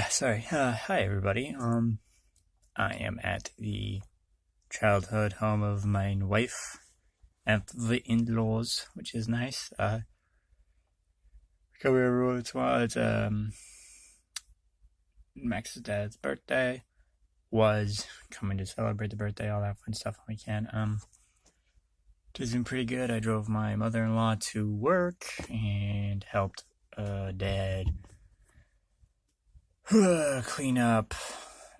Sorry. Hi everybody. I am at the childhood home of my wife at the in-laws, which is nice. Come here every once in a while. It's Max's dad's birthday. Was coming to celebrate the birthday, all that fun stuff when we can. It's been pretty good. I drove my mother-in-law to work and helped dad clean up.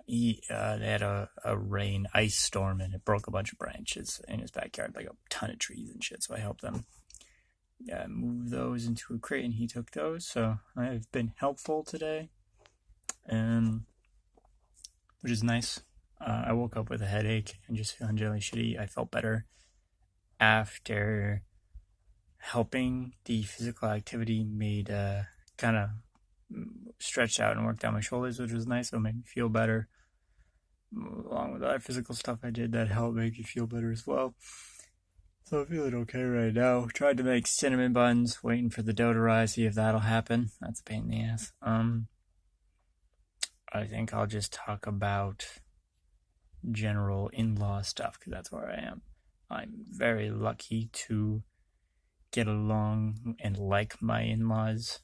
They had a rain ice storm and it broke a bunch of branches in his backyard, like a ton of trees and shit. So I helped them move those into a crate, and he took those. So I've been helpful today, which is nice. I woke up with a headache and just feeling really shitty. I felt better after helping. The physical activity made kind of stretched out and worked down my shoulders, which was nice. So it made me feel better. Along with other physical stuff I did that helped make me feel better as well. So I'm feeling okay right now. Tried to make cinnamon buns, waiting for the dough to rise, see if that'll happen. That's a pain in the ass. I think I'll just talk about general in-law stuff, because that's where I am. I'm very lucky to get along and like my in-laws.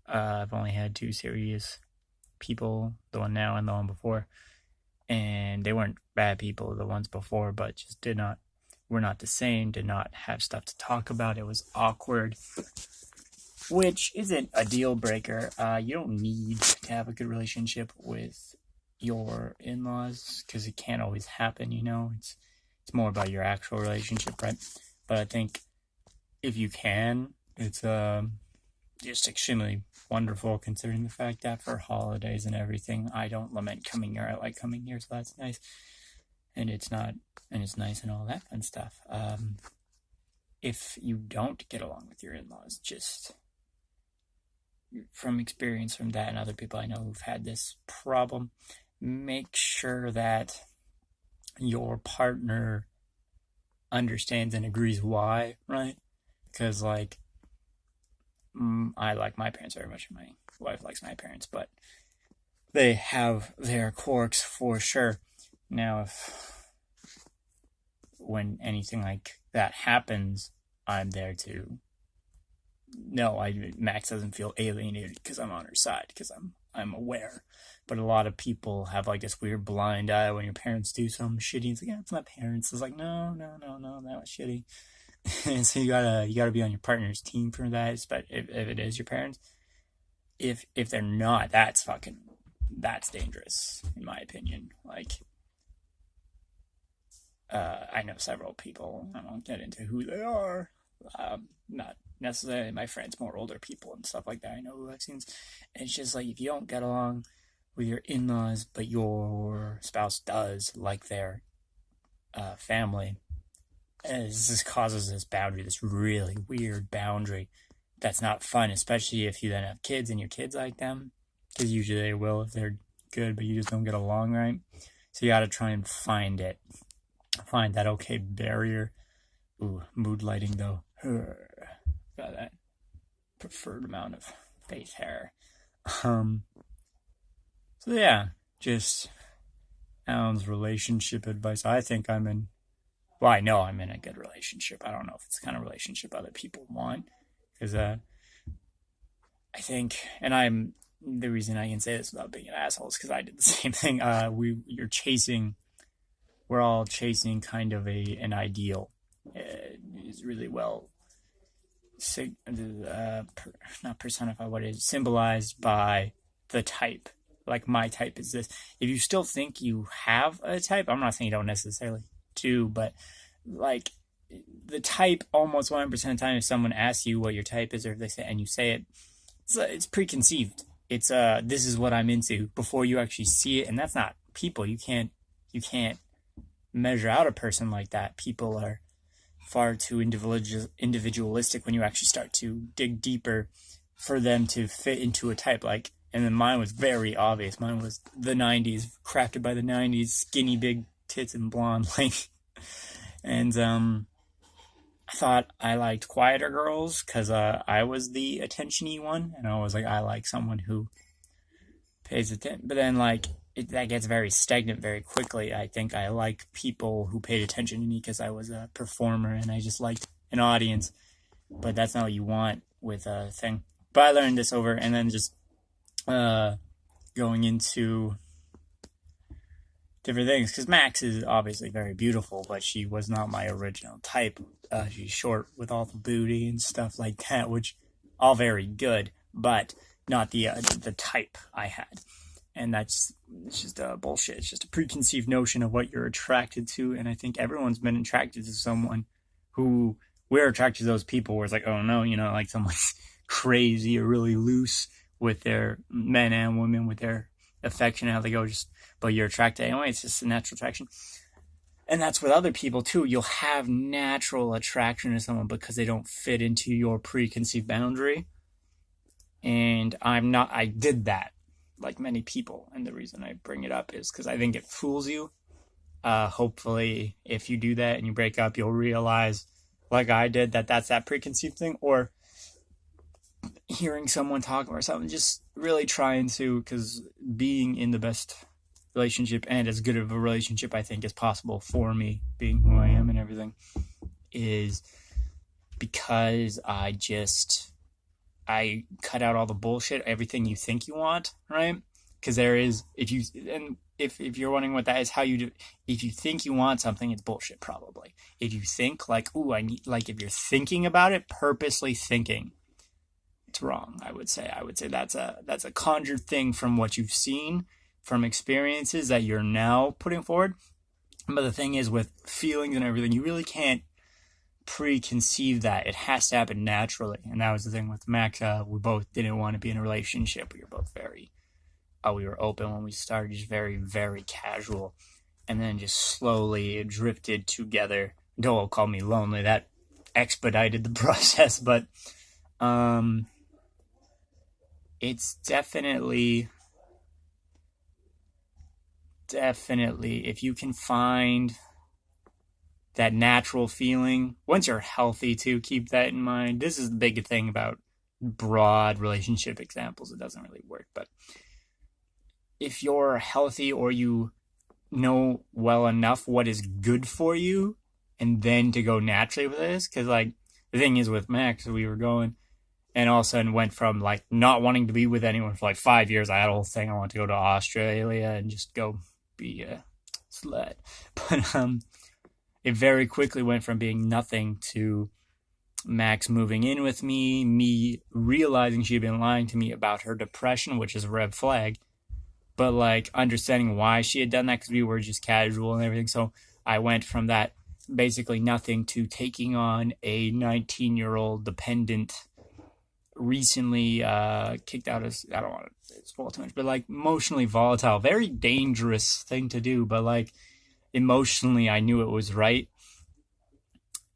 I've only had two serious people, the one now and the one before, and they weren't bad people, the ones before, but just were not the same, did not have stuff to talk about. It was awkward, which isn't a deal breaker. You don't need to have a good relationship with your in-laws, because it can't always happen, it's more about your actual relationship, right? But I think if you can, it's just extremely wonderful, considering the fact that for holidays and everything, I don't lament coming here. I like coming here, so that's nice. And it's nice and all that fun stuff. If you don't get along with your in-laws, just from experience from that and other people I know who've had this problem, make sure that your partner understands and agrees why, right? Because, I like my parents very much, and my wife likes my parents, but they have their quirks for sure. Now, when anything like that happens, I'm there to Max doesn't feel alienated because I'm on her side, because I'm aware. But a lot of people have this weird blind eye when your parents do something shitty. It's it's my parents. It's no, that was shitty. And so you gotta be on your partner's team for that. But if it is your parents, if they're not, that's dangerous in my opinion. I know several people. I won't get into who they are. Not necessarily my friends, more older people and stuff like that. I know who I've seen. And it's just if you don't get along with your in-laws, but your spouse does like their family, this causes this boundary, this really weird boundary that's not fun, especially if you then have kids and your kids like them, because usually they will if they're good, but you just don't get along right. So you got to try and find that okay barrier. Ooh, mood lighting though. Got that preferred amount of face hair. So yeah, just Alan's relationship advice. I think I know I'm in a good relationship. I don't know if it's the kind of relationship other people want, because I think, and the reason I can say this without being an asshole is because I did the same thing. We're all chasing kind of an ideal. It is really well not personified, what is symbolized by the type. My type is this. If you still think you have a type, I'm not saying you don't necessarily do, but the type, almost 100% of the time, if someone asks you what your type is, or if they say, and you say it, it's preconceived. It's this is what I'm into before you actually see it, and that's not people. You can't measure out a person like that. People are far too individualistic when you actually start to dig deeper for them to fit into a type. And then mine was very obvious. Mine was the 90s, crafted by the 90s, skinny, big tits and blonde. And I thought I liked quieter girls because I was the attention-y one, and I was I like someone who pays attention, but then like that gets very stagnant very quickly. I think I like people who paid attention to me because I was a performer and I just liked an audience, but that's not what you want with a thing. But I learned this over, and then just going into different things, because Max is obviously very beautiful, but she was not my original type. She's short with all the booty and stuff like that, which all very good, but not the type I had. And it's just bullshit. It's just a preconceived notion of what you're attracted to, and I think everyone's been attracted to someone who we're attracted to those people where it's like, oh no, like someone's crazy or really loose with their men and women, with their affection, how they go, but you're attracted anyway. It's just a natural attraction. And that's with other people too. You'll have natural attraction to someone because they don't fit into your preconceived boundary. And I did that like many people. And the reason I bring it up is because I think it fools you. Hopefully if you do that and you break up, you'll realize, like I did, that's that preconceived thing. Or hearing someone talk about something, just really trying to, because being in the best relationship and as good of a relationship I think is possible for me, being who I am and everything, is because I cut out all the bullshit, everything you think you want, right? Because there is, if you're wondering what that is, how you do, if you think you want something, it's bullshit probably. If you think like, ooh, if you're thinking about it, purposely thinking, it's wrong. I would say that's a conjured thing from what you've seen, from experiences that you're now putting forward. But the thing is, with feelings and everything, you really can't preconceive that. It has to happen naturally. And that was the thing with Max. We both didn't want to be in a relationship. We were both we were open when we started, just very, very casual. And then just slowly drifted together. Dole called me lonely. That expedited the process. But it's definitely, if you can find that natural feeling, once you're healthy too, keep that in mind. This is the big thing about broad relationship examples. It doesn't really work, but if you're healthy, or you know well enough what is good for you, and then to go naturally with this, because like the thing is with Max, we were going, and all of a sudden went from like not wanting to be with anyone for like 5 years. I had a whole thing, I wanted to go to Australia and just go be a slut. But it very quickly went from being nothing to Max moving in with me realizing she'd been lying to me about her depression, which is a red flag, but like understanding why she had done that, because we were just casual and everything. So I went from that basically nothing to taking on a 19-year-old dependent, recently kicked out as, I don't want to spoil too much, but like emotionally volatile, very dangerous thing to do, but like emotionally I knew it was right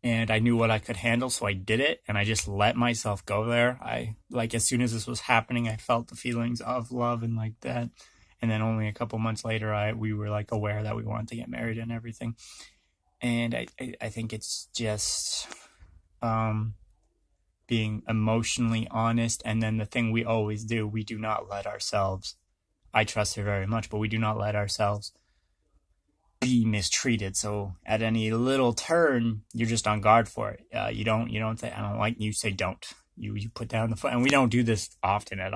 and I knew what I could handle, so I did it, and I just let myself go there. I like, as soon as this was happening, I felt the feelings of love and like that, and then only a couple months later we were like aware that we wanted to get married and everything. And I think it's just being emotionally honest. And then the thing we always do, we do not let ourselves, I trust her very much, but we do not let ourselves be mistreated. So at any little turn, you're just on guard for it. You don't say, I don't like you, say don't. You put down the phone. And we don't do this often at all.